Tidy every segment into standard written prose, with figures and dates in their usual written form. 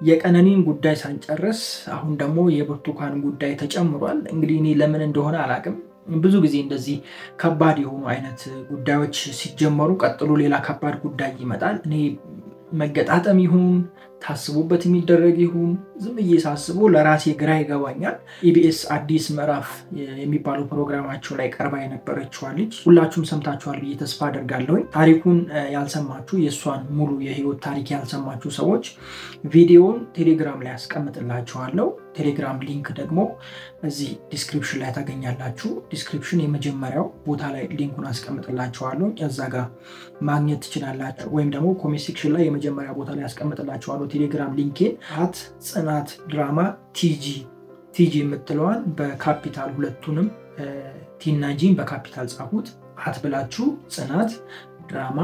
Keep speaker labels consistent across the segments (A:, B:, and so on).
A: የቀነኒን ጉዳይ ሳንጨርስ አሁን ደግሞ የብርቱካን ጉዳይ ተጨምሯል እንግዲህ እኔ ለምን እንደሆነ አላቅም ብዙ ጊዜ እንደዚህ ከባድ የሆኑ አይነት ጉዳዮች ሲጀመሩ ቀጥሎ ሌላ ከባድ ጉዳይ ይመጣል እኔ መገጣጠም ይሁን ታስቡበት የሚደረግ ይሁን ዝም እየሳስበው ለራሴ ግራ ይገባኛል ኢቢኤስ አዲስ ምዕራፍ የሚባለው ፕሮግራማቸው ላይ ቀርባ የነበረችው ልጅ ሁላችሁም ሰምታችኋል ብዬ ተስፋ አደርጋለሁ ታሪኩን ያልሰማችሁ የሷን ሙሉ የህይወት ታሪክ ያልሰማችሁ ሰዎች ቪዲዮውን ቴሌግራም ላይ አስቀምጥላችኋለሁ ቴሌግራም ሊንክ ደግሞ እዚህ ዲስክሪፕሽን ላይ ታገኛላችሁ ዲስክሪፕሽን የመጀመሪያው ቦታ ላይ ሊንኩን አስቀምጥላችኋለሁ እዛ ጋር ማግኘት ትችላላችሁ ወይም ደግሞ ኮሜንት ሴክሽን ላይ የመጀመሪያ ቦታ ላይ አስቀምጥላችኋለሁ ቴሌግራም ሊንኬን ጽናት ድራማ ቲጂ የምትለዋን በካፒታል ሁለቱንም ቲና ጂን በካፒታል ጻፉት አትብላችሁ ጽናት ድራማ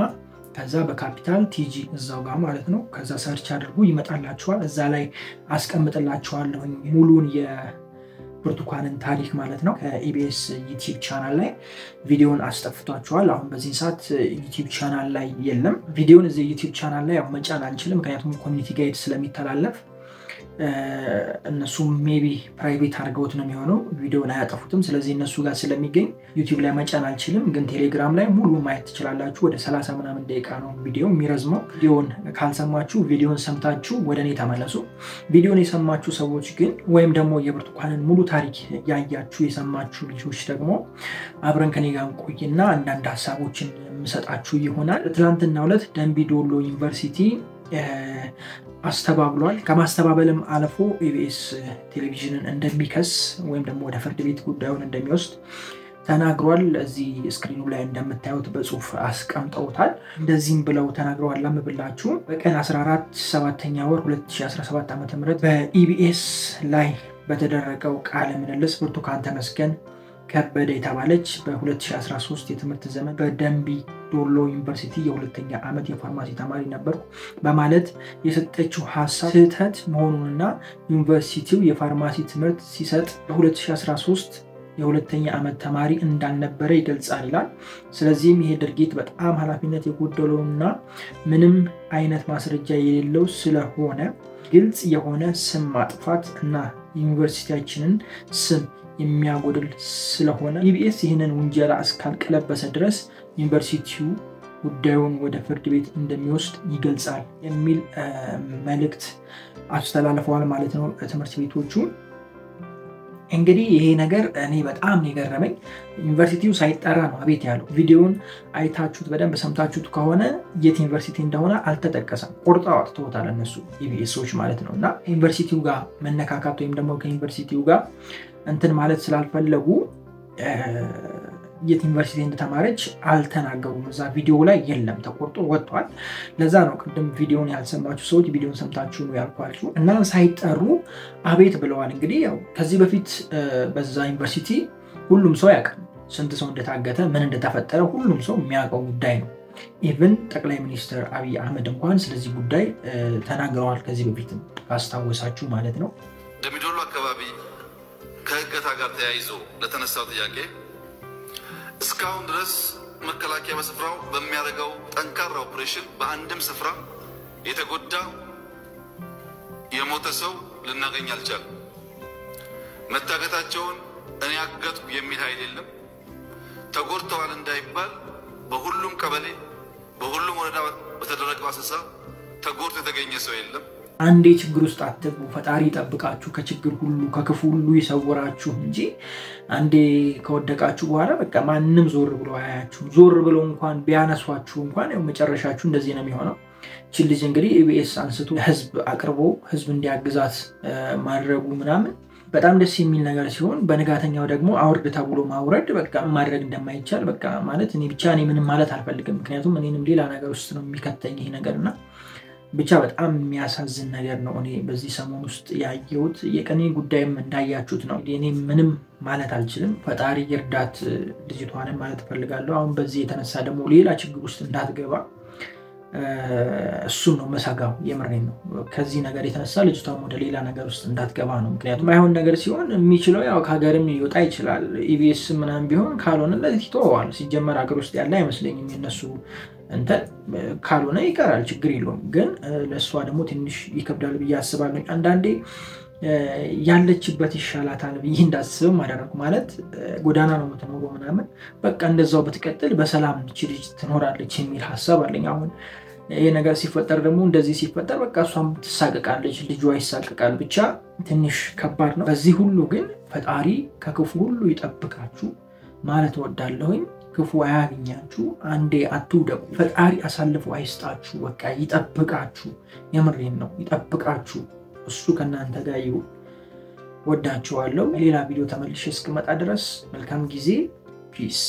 A: ከዛ በካፒታል ቲጂ እዛው ጋር ማለት ነው ከዛ ሰርች አድርጉ ይመጣላችኋል እዛ ላይ አስቀምጥላችኋለሁ ሙሉን የብርቱካንን ታሪክ ማለት ነው ከኢቢኤስ ዩቲዩብ ቻናል ላይ ቪዲዮን አስጠፍቷችኋል አሁን በዚህ ሰዓት ዩቲዩብ ቻናል ላይ የለም ቪዲዮን እዚህ ዩቲዩብ ቻናል ላይ መጫን አንችልም ምክንያቱም ኮሚኒቲ ጋይድ ስለሚተላለፍ እነሱ ሜቢ ፕራይቬት አድርገውት ነው የሚሆነው ቪዲዮ ላይ ያጠፉትም ስለዚህ እነሱ ጋር ስለሚገኝ ዩቲዩብ ላይ መጫን አልችልም ግን ቴሌግራም ላይ ሙሉ ማየት ትችላላችሁ ወደ 30 ምናምን ደቂቃ ነው ቪዲዮ የሚረዝመው ቪዲዮን ካልሰማችሁ ቪዲዮን ሰምታችሁ ወደኔ ተመለሱ ቪዲዮን የሰማችሁ ሰዎች ግን ወይም ደግሞ የብርቱካንን ሙሉ ታሪክ ያያችሁ የሰማችሁ ልጆች ደግሞ አብረን ከኔ ጋር ቆይና አንዳንድ ሐሳቦችን መስጣችሁ ይሆናል ትላንትና ዕለት ደምቢ ዶሎ ዩኒቨርሲቲ አስተባብሏል ከማስተባበልም አልፎ ኢቢኤስ ቴሌቪዥንን እንደሚከስ ወይም ደግሞ ወደ ፍርድ ቤት ጉዳዩን እንደሚወስድ ተናግሯል እዚህ ስክሪኑ ላይ እንደምታዩት በጽሁፍ አስቀምጠውታል እንደዚህም ብለው ተናግረዋል ለምብላችሁ በቀን 14 7ኛ ወር 2017 ዓ.ም በኢቢኤስ ላይ በተደረገው ቃለ ምልልስ ብርቱካን ተመስገን ከበደ የተባለች በ2013 የትምህርት ዘመን በደምቢ ዶሎ ዩኒቨርሲቲ የሁለተኛ ዓመት የፋርማሲ ተማሪ ነበርኩ በማለት የሰጠችው ሐሳብ ስህተት መሆኑንና ዩኒቨርሲቲው የፋርማሲ ትምህርት ሲሰጥ በ2013 የሁለተኛ ዓመት ተማሪ እንዳልነበረ ይገልጻል ይላል ስለዚህም ይሄ ድርጊት በጣም ኃላፊነት የጎደለውና ምንም አይነት ማስረጃ የሌለው ስለሆነ ግልጽ የሆነ ስም ማጥፋት እና ዩኒቨርሲቲያችንን ስም የሚያጎድል ስለሆነ ኢቢኤስ ይህንን ወንጀል እስካልቀለበሰ ድረስ ዩኒቨርሲቲው ጉዳዩን ወደ ፍርድ ቤት እንደሚወስድ ይገልጻል የሚል መልእክት አስተላልፈዋል ማለት ነው ትምህርት ቤቶቹ እንግዲህ ይሄ ነገር እኔ በጣም የገረመኝ ዩኒቨርሲቲው ሳይጠራ ነው አቤት ያለው ቪዲዮውን አይታችሁት በደንብ ሰምታችሁት ከሆነ የት ዩኒቨርሲቲ እንደሆነ አልተጠቀሰም ቆርጣው አጥተውታል እነሱ ኢቢኤሶች ማለት ነውና ዩኒቨርሲቲው ጋር መነካካት ወይም ደግሞ ከዩኒቨርሲቲው ጋር እንትን ማለት ስላልፈለጉ የት ዩኒቨርሲቲ እንደተማረች አልተናገሩም እዛ ቪዲዮ ላይ የለም ተቆርጦ ወጥቷል ለዛ ነው ቅድም ቪዲዮን ያልሰማችሁ ሰዎች ቪዲዮን ሰምታችሁ ነው ያልኳችሁ እና ሳይጠሩ አቤት ብለዋል እንግዲህ ያው ከዚህ በፊት በዛ ዩኒቨርሲቲ ሁሉም ሰው ያውቃል ስንት ሰው እንደታገተ ምን እንደተፈጠረ ሁሉም ሰው የሚያውቀው ጉዳይ ነው ኢቭን ጠቅላይ ሚኒስትር አብይ አህመድ እንኳን ስለዚህ ጉዳይ ተናግረዋል ከዚህ በፊት አስታወሳችሁ ማለት ነው
B: ደምቢ ዶሎ አካባቢ ከህገታ ጋር ተያይዞ ለተነሳው ጥያቄ እስካሁን ድረስ መከላከያ በስፍራው በሚያደርገው ጠንካራ ኦፕሬሽን በአንድም ስፍራ የተጎዳ የሞተ ሰው ልናገኝ አልቻለም መታገታቸውን እኔ አገጥኩ የሚል ኃይል የለም ተጎድተዋል እንዳይባል በሁሉም ቀበሌ በሁሉም ወረዳ በተደረገው አሰሳ ተጎድቶ የተገኘ ሰው የለም
A: አንዴ ችግር ውስጥ አትግቡ ፈጣሪ ይጠብቃችሁ ከችግር ሁሉ ከክፉ ሁሉ ይሰውራችሁ እንጂ አንዴ ከወደቃችሁ በኋላ በቃ ማንንም ዞር ብሎ አያያችሁ ዞር ብሎ እንኳን ቢያነሷችሁ እንኳን መጨረሻችሁ እንደዚህ ነው የሚሆነው እቺ ልጅ እንግዲህ ኢቢኤስ አንስቶ ህዝብ አቅርቦ ህዝብ እንዲያግዛት ማድረጉ ምናምን በጣም ደስ የሚል ነገር ሲሆን በነጋተኛው ደግሞ አውርድ ተብሎ ማውረድ በቃ ማድረግ እንደማይቻል በቃ ማለት እኔ ብቻ እኔ ምንም ማለት አልፈልግም ምክንያቱም እኔንም ሌላ ነገር ውስጥ ነው የሚከተኝ ይሄ ነገርና ብቻ በጣም የሚያሳዝን ነገር ነው እኔ በዚህ ሰሞን ውስጥ ያየሁት የቀኔ ጉዳይም እንዳያችሁት ነው እኔ ምንም ማለት አልችልም ፈጣሪ ይርዳት ልጅቷን ማለት ፈልጋለሁ አሁን በዚህ የተነሳ ደግሞ ሌላ ችግር ውስጥ እንዳትገባ እሱን ነው መሳጋው የምሬን ነው ከዚህ ነገር የተነሳ ልጅቷም ወደ ሌላ ነገር ውስጥ እንዳትገባ ነው ምክንያቱም አይሆን ነገር ሲሆን የሚችለው ያው ከሀገርም ሊወጣ ይችላል ኢቢኤስ ምናምን ቢሆን ካልሆነ ለዚህ ተወዋል ሲጀመር ሀገር ውስጥ ያለ አይመስለኝም የነሱ እንተ ካልሆነ ይቀራል ችግር የለውም ግን ለሷ ደግሞ ትንሽ ይከብዳል ብዬ አስባለሁ አንዳንዴ ያለችበት ይሻላታል ብዬ እንዳስብ ማደረኩ ማለት ጎዳና ነው የምትኖረው ምናምን በቃ እንደዛው በትቀጥል በሰላም ልጅ ትኖራለች የሚል ሐሳብ አለኝ አሁን ይሄ ነገር ሲፈጠር ደግሞ እንደዚህ ሲፈጠር በቃ እሷም ትሳቀቃለች ልጇ ይሳቀቃል ብቻ ትንሽ ከባድ ነው በዚህ ሁሉ ግን ፈጣሪ ከክፉ ሁሉ ይጠብቃችሁ ማለት ወዳለሁኝ ክፉ አያገኛችሁ አንዴ አትውደቁ ፈጣሪ አሳልፎ አይስጣችሁ በቃ ይጠብቃችሁ የምሬን ነው ይጠብቃችሁ እሱ ከናንተ ጋር ይሁን ወዳችኋለሁ ሌላ ቪዲዮ ተመልሼ እስክመጣ ድረስ መልካም ጊዜ ፒስ